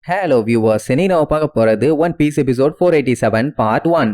Hello viewers, இன்னைக்கு நம்ம பார்க்க போறது One Piece episode 487 part 1.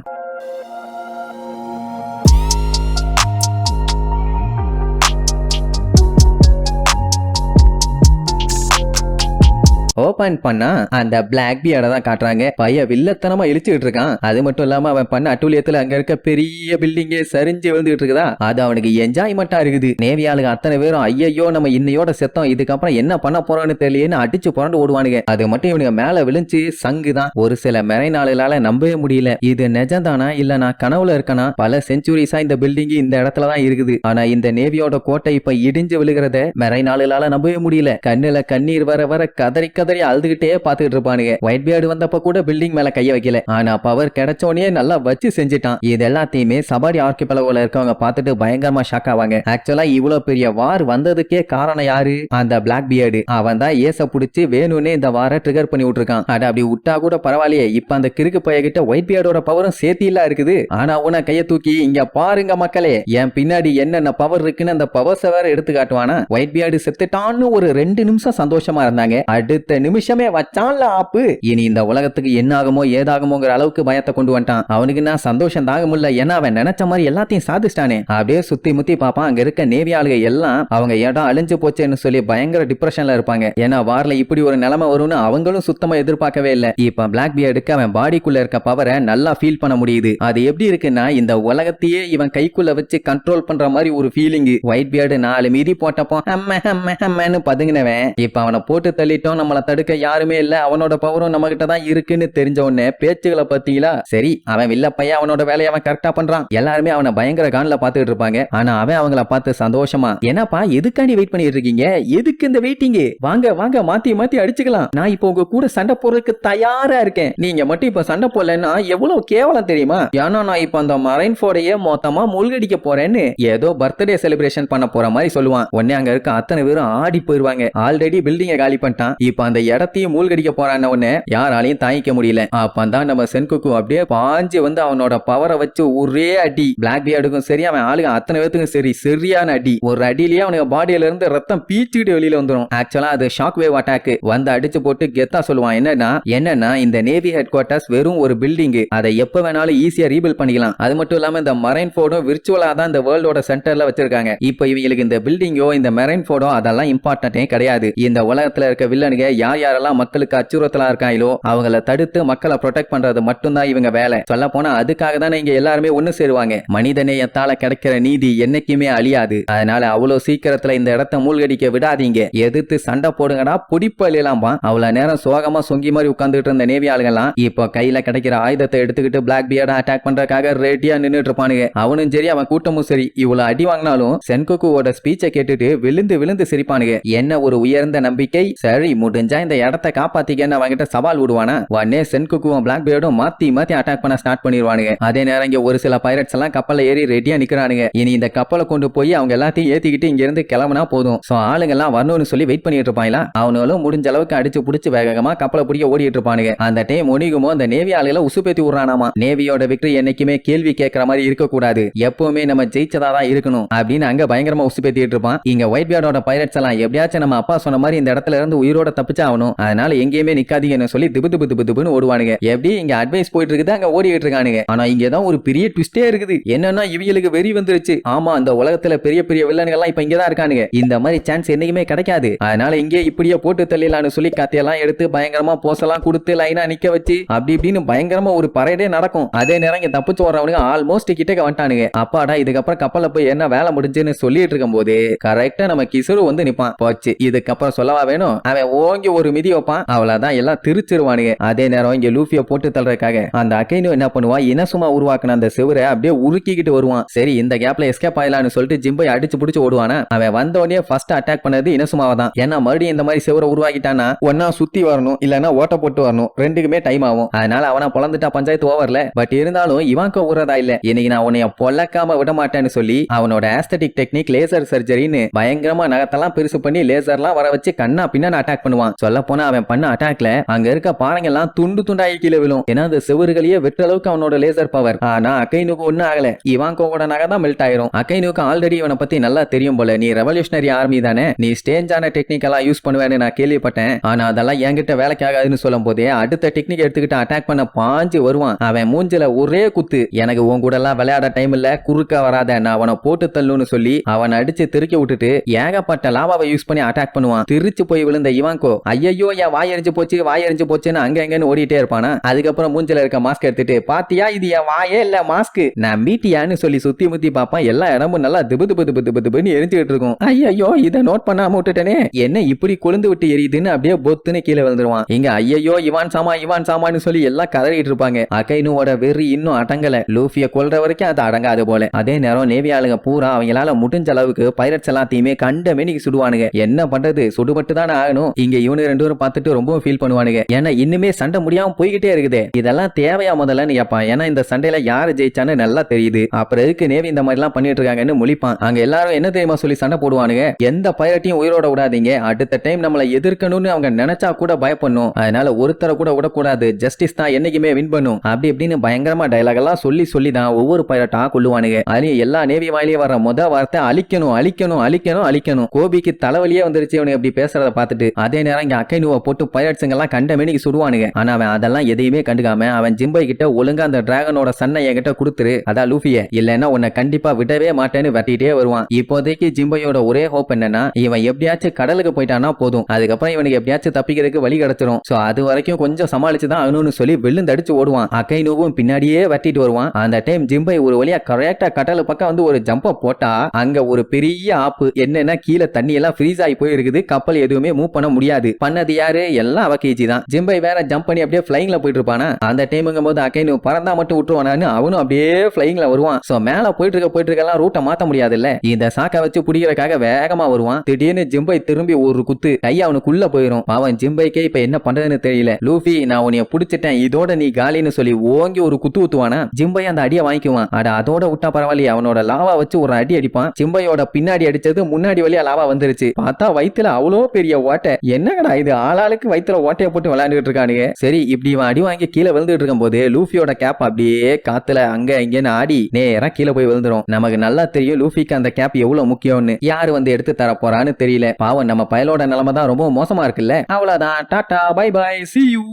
Open பண்ணா அந்த பிளாக் பியர்ட தான் காட்டுறாங்க. பைய வில்லத்தனமா இழுச்சுட்டு இருக்கான். அது மட்டும் இல்லாம அவன் பண்ண அட்டூழியத்துல அங்க இருக்க பெரிய பில்டிங்கே சரிஞ்சு விழுந்துட்டு இருக்குதா, அது அவனுக்கு என்ஜாய்மெண்டா இருக்குது. நேவி ஆளுங்க அத்தனை பேரும் ஐயோ நம்ம இன்னையோட செத்தோம், இதுக்கப்புறம் என்ன பண்ண போறோம்னு தெரியலன்னு அடிச்சு புரண்டு ஓடுவானுங்க. அது மட்டும் இவனுக்கு மேல விழுந்து சங்குதான். ஒரு சில மெரைனாளால நம்பவே முடியல, இது நிஜம்தானா இல்ல நான் கனவுல இருக்கனா? பல செஞ்சுரிஸா இந்த பில்டிங் இந்த இடத்துலதான் இருக்குது. ஆனா இந்த நேவியோட கோட்டை இப்ப இடிஞ்சு விழுகிறத மெரைனாளால நம்பவே முடியல. கண்ணுல கண்ணீர் வர வர கதறி அழுதுகிட்டே பாத்துக்கிட்டு இருப்பானுங்க. ஒயிட் பியர்டு வந்தப்ப கூட பில்டிங் மேல கைய வைக்கல, ஆனா பவர் கிடைச்சோனே நல்லா வச்சு செஞ்சுட்டான். இது எல்லாத்தையுமே சபாரி ஆர்கிபெலகோல இருக்கவங்க பார்த்துட்டு பயங்கரமா ஷாக் ஆவாங்க. ஆக்சுவலா இவ்வளவு பெரிய வார் வந்ததுக்கே காரணம் யாரு? அந்த பிளாக் பியர்டு. அவன் தான் ஏச புடிச்சு வேணும்னே இந்த வார ட்ரிகர் பண்ணி விட்டுருக்கான். அட அப்படி விட்டா கூட பரவாயில்லையே, இப்ப அந்த கிறுக்கு பைய கிட்ட ஒயிட் பியர்டோட பவரும் சேர்த்தில இருக்குது. ஆனா உன கைய தூக்கி இங்க பாருங்க மக்களே, என் பின்னாடி என்னென்ன பவர் இருக்குன்னு அந்த பவர்ஸ வேற எடுத்து காட்டுவானா. ஒயிட் பியர்டு செத்துட்டான்னு ஒரு 2 நிமிஷம் சந்தோஷமா இருந்தாங்க. அடுத்த நிமிஷமே வச்சான்ல ஆப்பு. இனி இந்த உலகத்துக்கு என்ன ஆகுமோ ஏதாகுமோங்கிற அளவுக்கு பயத்தை கொண்டு வந்துட்டான். அவனுக்கு நான் சந்தோஷம் தாங்க முடியல, ஏன்னா அவன் நினைச்ச மாதிரி எல்லாத்தையும் சாதிச்சிட்டானே. அப்படியே சுத்தி முத்தி பாப்பான். அங்க இருக்க நேவி ஆளுங்க எல்லாம் அவங்க இடம் அழிஞ்சு போச்சேன்னு சொல்லி பயங்கர டிப்ரெஷன்ல இருப்பாங்க. ஏன்னா வார்ல இப்படி ஒரு நிலைமை வரும்னு அவங்களும் சுத்தமா எதிர்பார்க்கவே இல்லை. இப்ப பிளாக் பியர்டுக்கு அவன் பாடிக்குள்ள இருக்க பவரை நல்லா ஃபீல் பண்ண முடியுது. அது எப்படி இருக்குன்னா இந்த உலகத்தையே இவன் கைக்குள்ள வச்சு கண்ட்ரோல் பண்ற மாதிரி ஒரு ஃபீலிங். ஒயிட் பியர்டு 4 மீதி போட்டப்போ அம்மன்னு பதுங்கினவன் இப்ப அவனை போட்டு தள்ளிட்டோம், நம்மளை தடுக்க யாருமே இல்ல, அவனோட பவரும் நம்ம கிட்ட தான் இருக்குன்னு தெரிஞ்ச உடனே பேச்சுகளை பத்திங்களா. சரி அவன் வில்ல பையன் அவனோட வேலையை அவன் கரெக்டா பண்றான். எல்லாருமே அவனை பயங்கர கான்ல பாத்துட்டு இருப்பாங்க. ஆனா அவன் அவங்கள பார்த்து சந்தோஷமா, என்னப்பா எதுக்காண்டி வெயிட் பண்ணிட்டு இருக்கீங்க? எதுக்கு இந்த வெயிட்டிங்? வாங்க வாங்க மாத்தி மாத்தி அடிச்சுக்கலாம். நான் இப்போ உங்க கூட சண்டை போறதுக்கு தயாரா இருக்கேன். நீங்க மட்டும் இப்ப சண்டை போடலன்னா எவ்வளவு கேவலம் தெரியுமா? ஏன்னா நான் இப்ப அந்த மரைன் ஃபோர்டையே மொத்தமா மூழ்கடிக்க போறேன்னு ஏதோ பர்த்டே செலிப்ரேஷன் பண்ண போற மாதிரி சொல்லுவான். உடனே அங்க இருக்க அத்தனை பேரும் ஆடி போயிருவாங்க. ஆல்ரெடி பில்டிங்கை காலி பண்ணிட்டான், இப்ப அந்த இடத்தையும் மூழ்கடிக்க போறான்னு உடனே யாராலையும் தாங்கிக்க முடியல. அப்பதான் நம்ம சென்குக்கு அப்படியே பாஞ்சு வந்து அவனோட பவரை வச்சு ஒரே அடி. பிளாக் பியர்டுக்கும் சரி அவன் ஆளுங்க அத்தனை பேத்துக்கும் சரி சரியான அடி. ஒரு அடியிலேயே அவனுக்கு பாடியில இருந்து ரத்தம் பீச்சிட்டு வெளியில வந்துடும். ஆக்சுவலா அது ஷாக் வேவ் அட்டாக். வந்து அடிச்சு போட்டு கெத்தா சொல்லுவான், என்னன்னா இந்த நேவி ஹெட் குவார்டர்ஸ் வெறும் ஒரு பில்டிங், அதை எப்ப வேணாலும் ஈஸியா ரீபில்ட் பண்ணிக்கலாம். அது மட்டும் இல்லாம இந்த மரைன் ஃபோர்டும் விர்ச்சுவலா தான் இந்த வேர்ல்டோட சென்டர்ல வச்சிருக்காங்க. இப்போ இவங்களுக்கு இந்த பில்டிங்கோ இந்த மரைன் ஃபோர்டோ அதெல்லாம் இம்பார்ட்டன்டே கிடையாது. இந்த உலகத்துல இருக்க வில்லனுங்க யார் யாரெல்லாம் மக்களுக்கு அச்சுறுத்தலா இருக்காங்களோ அவங்கள தடுத்து மக்களை ப்ரொடெக்ட் பண்றது மட்டும்தான் இவங்க வேலை. சொல்ல போனா அதுக்காக தானே இங்க எல்லாருமே ஒண்ணு சேருவாங்க. மனிதநேயத்தால கிடைக்கிற நீதி என்னைக்குமே அழியாது. அதனால அவ்வளவு சீக்கிரத்துல இந்த இடத்தை மூழ்கடிக்க விடாதீங்க, எதிர்த்து சண்டை போடுங்கடா புடிப்பலாம். அவ்வளவு நேரம் சோகமா சொங்கி மாதிரி உட்கார்ந்துட்டு இருந்த நேவி ஆளுங்கெல்லாம் இப்போ கையில கிடைக்கிற ஆயுதத்தை எடுத்துக்கிட்டு பிளாக் பியர்டை அட்டாக் பண்றதுக்காக ரெடியா நின்னுட்டு இருப்பானுங்க. அவனும் சரி அவன் கூட்டமும் சரி. இவ்வளவு அடி வாங்கினாலும் சென்குக்குவோட ஸ்பீச்சை கேட்டுட்டு விழுந்து விழுந்து சிரிப்பானுங்க. என்ன ஒரு உயர்ந்த நம்பிக்கை. சரி முடிஞ்சா இந்த இடத்தை காப்பாத்திக்கன்னு அவங்கிட்ட சவால் விடுவானா. உடனே சென்குக்கும் பிளாக் பியர்டும் மாத்தி மாத்தி அட்டாக் பண்ண ஸ்டார்ட் பண்ணிடுவானுங்க. அதே நேரம் இங்க ஒரு சில பைரட்ஸ் எல்லாம் கப்பல்ல ஏறி ரெடியா நிக்கிறானுங்க. இனி இந்த கப்பலை கொண்டு போய் அவங்க எல்லாத்தையும் ஏத்திக்கிட்டு இங்க இருந்து கிளம்பினா போதும். சோ ஆளுங்க எல்லாம் வரணும்னு சொல்லி வெயிட் பண்ணிட்டு இருப்பாங்களா. அவனும் முடிஞ்ச அளவுக்கு அடிச்சு புடிச்சு வேகமா கப்பலை பிடிக்க ஓடிட்டு இருப்பானுங்க. அந்த டைம் ஒனிகுமோ அந்த நேவி ஆளுகளை உசுப்பேத்தி விடுறானாமா. நேவியோட விக்டரி என்னைக்குமே கேள்வி கேட்கற மாதிரி இருக்க கூடாது, எப்பவுமே நம்ம ஜெயிச்சதா தான் இருக்கணும் அப்படின்னு அங்க பயங்கரமா உசுப்பேத்திட்டு இருப்பான். இங்க ஒயிட் பியர்டோட பைரட்ஸ் எல்லாம் எப்படியாச்சும் நம்ம அப்பா சொன்ன மாதிரி இந்த இடத்துல இருந்து உயிரோட தப்பிச்சா ஆகணும், அதனால எங்கேயுமே நிக்காதீங்கன்னு சொல்லி திபுன்னு ஓடுவானுங்க. எப்படி இங்க அட்வைஸ் போயிட்டு இருக்குது, அங்க ஓடிட்டு இருக்கானுங்க. ஆனா இங்க தான் ஒரு பெரிய ட்விஸ்டே இருக்குது. என்னன்னா இவங்களுக்கு வெறி வந்துருச்சு. ஆமா அந்த உலகத்துல பெரிய பெரிய வில்லன்கள் எல்லாம் இப்ப இங்கதான் இருக்கானுங்க. இந்த மாதிரி சான்ஸ் என்னைக்குமே கிடைக்காது, அதனால இங்கே இப்படியே போட்டு தள்ளிடலாம்னு சொல்லி கத்தையெல்லாம் எடுத்து பயங்கரமா போசெல்லாம் கொடுத்து லைனா நிக்க வச்சு அப்படி இப்படின்னு பயங்கரமா ஒரு பரேடே நடக்கும். அதே நேரம் இங்க தப்பிச்சு வர்றவனுங்க ஆல்மோஸ்ட் கிட்டக்க வந்துட்டானுங்க. அப்பாடா இதுக்கப்புறம் கப்பல்ல போய் என்ன வேலை முடிஞ்சுன்னு சொல்லிட்டு இருக்கும் போது கரெக்டா நம்ம கிசுரு வந்து நிப்பான். போச்சு, இதுக்கப்புறம் சொல்லவா வேணும். அவன் ஓங்கி ஒரு மிதி வைப்பான், அவ்வளவுதான் எல்லாம் திருச்சிருவானுங்க. அதே நேரம் இங்க லூஃபியை போட்டு தள்ளுறதுக்காக அந்த அகைனு என்ன பண்ணுவான், இனசுமா உருவாக்குன அந்த செவரை அப்படியே உருக்கிக்கிட்டு வருவான். சரி இந்த கேப்ல எஸ்கேப் ஆயிலான்னு சொல்லிட்டு ஜிம்பை அடிச்சு பிடிச்சு ஓடுவானா. அவன் வந்த உடனே ஃபர்ஸ்ட் அட்டாக் பண்ணது இனசுமாவை தான். ஏன்னா மறுபடியும் இந்த மாதிரி செவரை உருவாக்கிட்டானா ஒன்னா சுத்தி வரணும் இல்லன்னா ஓட்ட போட்டு வரணும், ரெண்டுக்குமே டைம் ஆகும். அதனால அவனை பொழந்துட்டா பஞ்சாயத்து ஓவர்ல. பட் இருந்தாலும் இவன்க்கு ஊறதா இல்ல, இன்னைக்கு நான் உன்னைய பொல்லக்காம விட மாட்டேன்னு சொல்லி அவனோட ஆஸ்தட்டிக் டெக்னிக் லேசர் சர்ஜரின்னு பயங்கரமா நகத்தெல்லாம் பெருசு பண்ணி லேசர்லாம் வர வச்சு கண்ணா பின்னா அட்டாக் பண்ணுவான். சொல்ல போனா அவன் பண்ண அட்டாக்ல அங்க இருக்க பாறைங்க எல்லாம் துண்டு துண்டாகி கீழே விழும். ஏன்னா அந்த செவறுகளையே வெற்ற அளவுக்கு அவனோட லேசர் பவர். ஆனா அகைனுக்கு ஒண்ணு ஆகல. இவாங்கோவோட நகை தான் மெல்ட் ஆயிரும். அகைனுக்கு ஆல்ரெடி இவனை பத்தி நல்லா தெரியும் போல. நீ ரெவல்யூஷனரி ஆர்மி தானே, நீ ஸ்டேஞ்சான டெக்னிக் எல்லாம் யூஸ் பண்ணுவேன்னு நான் கேள்விப்பட்டேன். ஆனா அதெல்லாம் என்கிட்ட வேலைக்கு ஆகாதுன்னு சொல்லும் போதே அடுத்த டெக்னிக் எடுத்துக்கிட்டு அட்டாக் பண்ண பாஞ்சு வருவான். அவன் மூஞ்சில ஒரே குத்து. எனக்கு உன் கூட எல்லாம் விளையாட டைம் இல்ல, குறுக்க வராத, நான் அவனை போட்டு தள்ளுன்னு சொல்லி அவன் அடிச்சு திருக்கி விட்டுட்டு ஏகப்பட்ட லாவாவை யூஸ் பண்ணி அட்டாக் பண்ணுவான். திருச்சு போய் விழுந்த இவாங்கோ ஐயோ என் வாய் எரிஞ்சு போச்சுன்னு அங்க எங்கன்னு ஓடிட்டே இருப்பானா. அதுக்கப்புறம் மூஞ்சில இருக்க மாஸ்க் எடுத்துட்டு பாத்தியா இது என் வாயே இல்ல மாஸ்க், நான் மீட்டியான்னு சொல்லி சுத்தி முத்தி பாப்பான். எல்லா இடமும் நல்லா திபுன்னு எரிஞ்சுக்கிட்டு இருக்கும். ஐயோ இதை நோட் பண்ணாம விட்டுட்டேனே, என்ன இப்படி கொழுந்து விட்டு எரியுதுன்னு அப்படியே பொத்துன்னு கீழே விழுந்துருவான். இங்க ஐயோ இவான் சாமான்னு சொல்லி எல்லாம் கதறிட்டு இருப்பாங்க. அகைனுவோட வெறி இன்னும் அடங்கல. லூஃபிய கொல்ற வரைக்கும் அது அடங்காது போல. அதே நேரம் நேவி ஆளுங்க பூரா அவங்களால முடிஞ்ச அளவுக்கு பைரட்ஸ் எல்லாத்தையுமே கண்ட மேனிக்கு சுடுவானுங்க. என்ன பண்றது, சுடுபட்டு தானே ஆகணும். இங்க இவனு ரெண்டு பேரும் பார்த்துட்டு ரொம்ப ஃபீல் பண்ணுவானுங்க. ஏன்னா இன்னுமே சண்டை முடியாம போய்கிட்டே இருக்குது. இதெல்லாம் தேவையா முதல்லன்னு கேட்பான். ஏன்னா இந்த சண்டையில யாரு ஜெயிச்சான்னு நல்லா தெரியுது. அப்புறம் எதுக்கு நேவி இந்த மாதிரி எல்லாம் பண்ணிட்டு இருக்காங்கன்னு முழிப்பான். அங்க எல்லாரும் என்ன தெரியுமா சொல்லி சண்டை போடுவானுங்க, எந்த பைரட்டையும் உயிரோட விடாதீங்க, அடுத்த டைம் நம்மளை எதிர்க்கணும்னு அவங்க நினைச்சா கூட பயப்படணும், அதனால ஒருத்தரை கூட விடக்கூடாது, ஜஸ்டிஸ் தான் என்னைக்குமே வின் பண்ணும் அப்படி இப்படின்னு பயங்கரமா டயலாக் எல்லாம் சொல்லி தான் ஒவ்வொரு பைரட்டா கொள்ளுவானுங்க. அதுலயும் எல்லா நேவி வாயிலேயே வர முத வார்த்தை அழிக்கணும். கோபிக்கு தலைவலியே வந்துருச்சு இவனுக்கு அப்படி பேசுறத பார்த்துட்டு. அதே நேரம் இங்க அகைனுவை போட்டு பைரட்ஸுங்க எல்லாம் கண்ட மேனிக்கு சுடுவானுங்க. ஆனா அவன் அதெல்லாம் எதையுமே கண்டுக்காம அவன் ஜிம்பை கிட்ட ஒழுங்கா அந்த டிராகனோட சன்னை என்கிட்ட கொடுத்துரு, அதான் லூஃபிய, இல்லன்னா உன்னை கண்டிப்பா விடவே மாட்டேன்னு வெட்டிட்டே வருவான். இப்போதைக்கு ஜிம்பையோட ஒரே ஹோப் என்னன்னா இவன் எப்படியாச்சும் கடலுக்கு போயிட்டானா போதும், அதுக்கப்புறம் இவனுக்கு எப்படியாச்சும் தப்பிக்கிறதுக்கு வழி கிடைச்சிரும். சோ அது வரைக்கும் கொஞ்சம் சமாளிச்சுதான் ஆகணும்னு சொல்லி விழுந்தடிச்சு ஓடுவான். அகைனுவும் பின்னாடியே வெட்டிட்டு வருவான். அந்த டைம் ஜிம்பை ஒரு வழியா கரெக்டா கடல் பக்கம் வந்து ஒரு ஜம்ப போட்டா அங்க ஒரு பெரிய ஆப்பு. என்னன்னா கீழே தண்ணி எல்லாம் ஃப்ரீஸ் ஆகி போயிருக்குது, கப்பல் எதுவுமே மூவ் பண்ண முடியாது. பண்ணது யாரு, எல்லாம் அவகேஜி தான். ஜிம்பை வேற ஜம்ப் பண்ணி அப்படியே ஃபிளைங்ல போயிட்டு இருப்பானா. அந்த டைமுங்கும் போது அகைனு பறந்தா மட்டும் விட்டுருவானு அவனும் அப்படியே ஃபிளைங்ல வருவான். சோ மேல போயிட்டு இருக்கலாம் ரூட்டை மாத்த முடியாது இல்ல, இந்த சாக்கை வச்சு பிடிக்கிறதுக்காக வேகமா வருவான். திடீர்னு ஜிம்பை திரும்பி ஒரு குத்து கை அவனுக்குள்ள போயிரும். அவன் ஜிம்பைக்கே இப்ப என்ன பண்றதுன்னு தெரியல. லூஃபி நான் உன்னைய பிடிச்சிட்டேன், இதோட நீ காலின்னு சொல்லி ஓங்கி ஒரு குத்து ஊத்துவானா. ஜிம்பை அந்த அடியை வாங்கிக்குவான். அட அதோட விட்டா பரவாயில்லையே, அவனோட லாவா வச்சு ஒரு அடி அடிப்பான். ஜிம்பையோட பின்னாடி அடிச்சது முன்னாடி வழியா லாவா வந்துருச்சு. பார்த்தா வயித்துல அவ்வளோ பெரிய ஓட்டை. என்னங்கடா இது, ஆளாளுக்கு வயித்துல ஓட்டையை போட்டு விளையாண்டுட்டு இருக்கானுங்க. சரி இப்படி இவன் அடி வாங்கி கீழே விழுந்துட்டு இருக்கும் போது லூஃபியோட கேப் அப்படியே காத்துல அங்க இங்கன்னு ஆடி நேரா கீழே போய் விழுந்துரும். நமக்கு நல்லா தெரியும் லூஃபிக்கு அந்த கேப் எவ்வளவு முக்கியம்னு. யாரு வந்து எடுத்து தர போறான்னு தெரியல. பாவம் நம்ம பயலோட நிலைமை தான் ரொம்ப மோசமா இருக்குல்ல. அவ்வளவுதான், tata bye bye, see you.